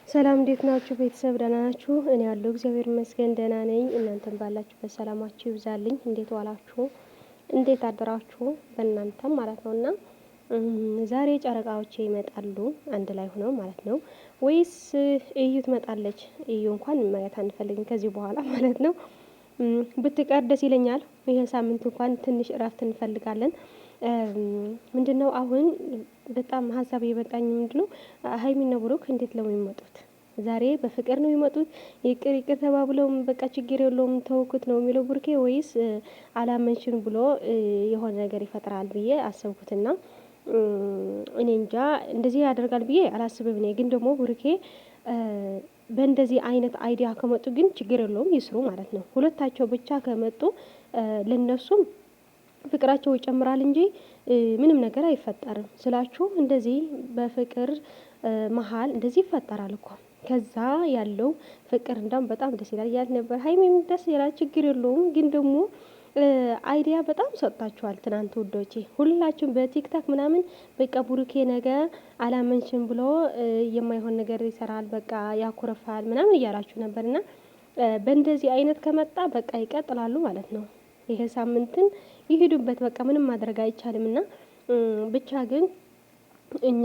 ሰላም እንዴት ናችሁ? ቤተሰብ ደህና ናችሁ? እኔ ያለው እግዚአብሔር ይመስገን ደህና ነኝ። እናንተም ባላችሁበት ሰላማችሁ ይብዛልኝ። እንዴት ዋላችሁ? እንዴት አደራችሁ? በእናንተም ማለት ነውና ዛሬ ጨረቃዎቼ ይመጣሉ አንድ ላይ ሆነው ማለት ነው ወይስ እዩ ትመጣለች? እዩ እንኳን ማየት አንፈልግም ከዚህ በኋላ ማለት ነው። ብትቀር ደስ ይለኛል። ይሄ ሳምንት እንኳን ትንሽ እረፍት እንፈልጋለን። ምንድነው አሁን በጣም ሀሳብ የመጣኝ ምንድነው ሀይሚና ብሩክ እንዴት ነው የሚመጡት? ዛሬ በፍቅር ነው የሚመጡት? ይቅር ይቅር ተባብለው በቃ ችግር የለውም ተውኩት ነው የሚለው ብሩኬ ወይስ አላመንሽን ብሎ የሆነ ነገር ይፈጥራል ብዬ አሰብኩትና እኔ እንጃ እንደዚህ ያደርጋል ብዬ አላስብም። እኔ ግን ደግሞ ብሩኬ በእንደዚህ አይነት አይዲያ ከመጡ ግን ችግር የለውም ይስሩ ማለት ነው። ሁለታቸው ብቻ ከመጡ ለነሱም ፍቅራቸው ይጨምራል እንጂ ምንም ነገር አይፈጠርም ስላችሁ እንደዚህ በፍቅር መሀል እንደዚህ ይፈጠራል እኮ ከዛ ያለው ፍቅር እንዳውም በጣም ደስ ይላል እያልኩ ነበር። ሀይሚም ደስ ይላል ችግር የለውም ግን ደግሞ አይዲያ በጣም ሰጥታችኋል ትናንት ውዶቼ ሁላችሁም በቲክታክ ምናምን በቃ ቡሩኬ ነገ አላመንሽም ብሎ የማይሆን ነገር ይሰራል በቃ ያኩርፋል ምናምን እያላችሁ ነበርና በእንደዚህ አይነት ከመጣ በቃ ይቀጥላሉ ማለት ነው። ይሄ ሳምንትን ይሄዱበት በቃ ምንም ማድረግ አይቻልምና ብቻ ግን እኛ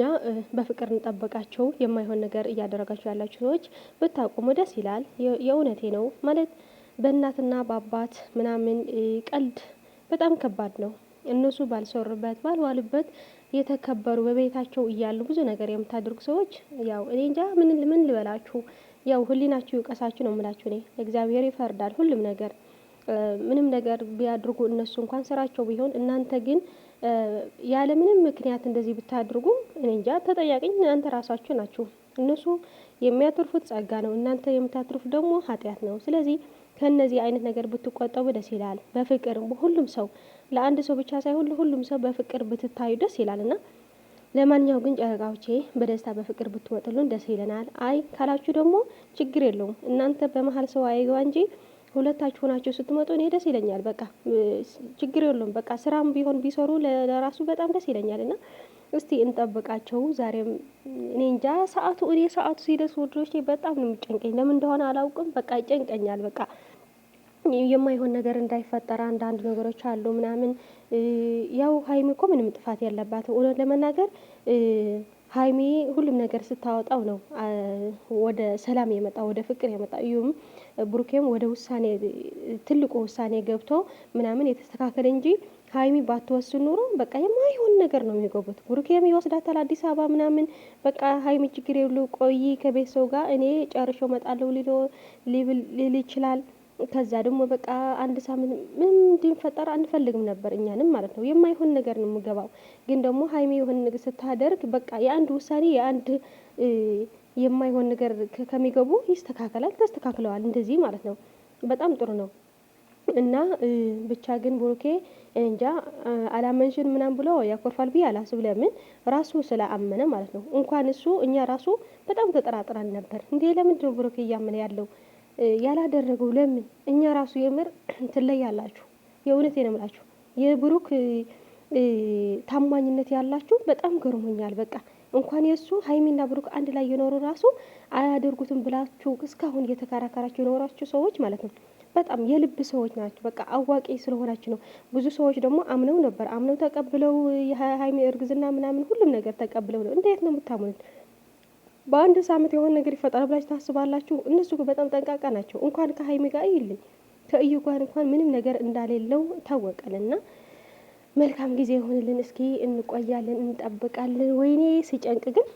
በፍቅር እንጠብቃቸው። የማይሆን ነገር እያደረጋችሁ ያላችሁ ሰዎች ብታቆሙ ደስ ይላል። የእውነቴ ነው ማለት በእናትና በአባት ምናምን ቀልድ በጣም ከባድ ነው። እነሱ ባልሰሩበት ባልዋሉበት የተከበሩ በቤታቸው እያሉ ብዙ ነገር የምታደርጉ ሰዎች ያው እኔ እንጃ ምን ልበላችሁ። ያው ህሊናችሁ ይውቀሳችሁ ነው የምላችሁ። እኔ እግዚአብሔር ይፈርዳል ሁሉም ነገር ምንም ነገር ቢያድርጉ እነሱ እንኳን ስራቸው ቢሆን እናንተ ግን ያለ ምንም ምክንያት እንደዚህ ብታድርጉ እኔ እንጃ ተጠያቂ እናንተ ራሳችሁ ናችሁ። እነሱ የሚያተርፉት ጸጋ ነው፣ እናንተ የምታተርፉት ደግሞ ኃጢአት ነው። ስለዚህ ከነዚህ አይነት ነገር ብትቆጠቡ ደስ ይላል። በፍቅር ሁሉም ሰው ለአንድ ሰው ብቻ ሳይሆን ለሁሉም ሰው በፍቅር ብትታዩ ደስ ይላልና ለማንኛውም ግን ጨረቃዎቼ በደስታ በፍቅር ብትወጥሉን ደስ ይለናል። አይ ካላችሁ ደግሞ ችግር የለውም እናንተ በመሀል ሰው አይገባ እንጂ ሁለታችሁ ናቸው ስትመጡ እኔ ደስ ይለኛል። በቃ ችግር የለውም በቃ ስራም ቢሆን ቢሰሩ ለራሱ በጣም ደስ ይለኛል። እና እስቲ እንጠብቃቸው። ዛሬም እኔ እንጃ ሰዓቱ ሲደርስ ወድሮች በጣም ነው የሚጨንቀኝ። ለምን እንደሆነ አላውቅም። በቃ ይጨንቀኛል። በቃ የማይሆን ነገር እንዳይፈጠር አንዳንድ ነገሮች አሉ ምናምን ያው ሀይሚ እኮ ምንም ጥፋት ያለባትም እውነት ለመናገር ሀይሚ ሁሉም ነገር ስታወጣው ነው ወደ ሰላም የመጣ ወደ ፍቅር የመጣ እዩም ብሩኬም ወደ ውሳኔ ትልቁ ውሳኔ ገብቶ ምናምን የተስተካከለ እንጂ ሀይሚ ባትወስን ኑሮ በቃ የማይሆን ነገር ነው የሚገቡት። ብሩኬም ይወስዳታል አዲስ አበባ ምናምን በቃ ሀይሚ ችግር የሉ ቆይ ከቤት ሰው ጋር እኔ ጨርሼው እመጣለሁ ሊል ይችላል። ከዛ ደግሞ በቃ አንድ ሳምንት ምንም እንዲፈጠር አንፈልግም ነበር እኛንም ማለት ነው። የማይሆን ነገር ነው የምገባው። ግን ደግሞ ሀይሚ የሆነ ነገር ስታደርግ በቃ የአንድ ውሳኔ የአንድ የማይሆን ነገር ከሚገቡ ይስተካከላል። ተስተካክለዋል እንደዚህ ማለት ነው። በጣም ጥሩ ነው። እና ብቻ ግን ብሩኬ እንጃ አላመንሽን ምናምን ብሎ ያኮርፋል ብዬ አላስብ። ለምን ራሱ ስለአመነ ማለት ነው። እንኳን እሱ እኛ ራሱ በጣም ተጠራጥረን ነበር። እንዴ ለምንድን ነው ብሩኬ እያመነ ያለው ያላደረገው ለምን? እኛ ራሱ የምር ትለያላችሁ። የእውነቴ ነው የምላችሁ የብሩክ ታማኝነት ያላችሁ በጣም ገርሞኛል። በቃ እንኳን የሱ ሀይሚና ብሩክ አንድ ላይ የኖሩ ራሱ አያደርጉትም ብላችሁ እስካሁን እየተከራከራችሁ የኖራችሁ ሰዎች ማለት ነው በጣም የልብ ሰዎች ናቸው። በቃ አዋቂ ስለሆናችሁ ነው። ብዙ ሰዎች ደግሞ አምነው ነበር። አምነው ተቀብለው የሀይሚ እርግዝና ምናምን ሁሉም ነገር ተቀብለው ነው። እንዴት ነው የምታምኑት? በአንድ ሳምንት የሆነ ነገር ይፈጠራል ብላችሁ ታስባላችሁ? እነሱ በጣም ጠንቃቃ ናቸው። እንኳን ከሀይሚ ጋር ይልኝ ከእዩ ጋር እንኳን ምንም ነገር እንዳሌለው ታወቀልና መልካም ጊዜ ይሆንልን። እስኪ እንቆያለን፣ እንጠብቃለን። ወይኔ ሲጨንቅ ግን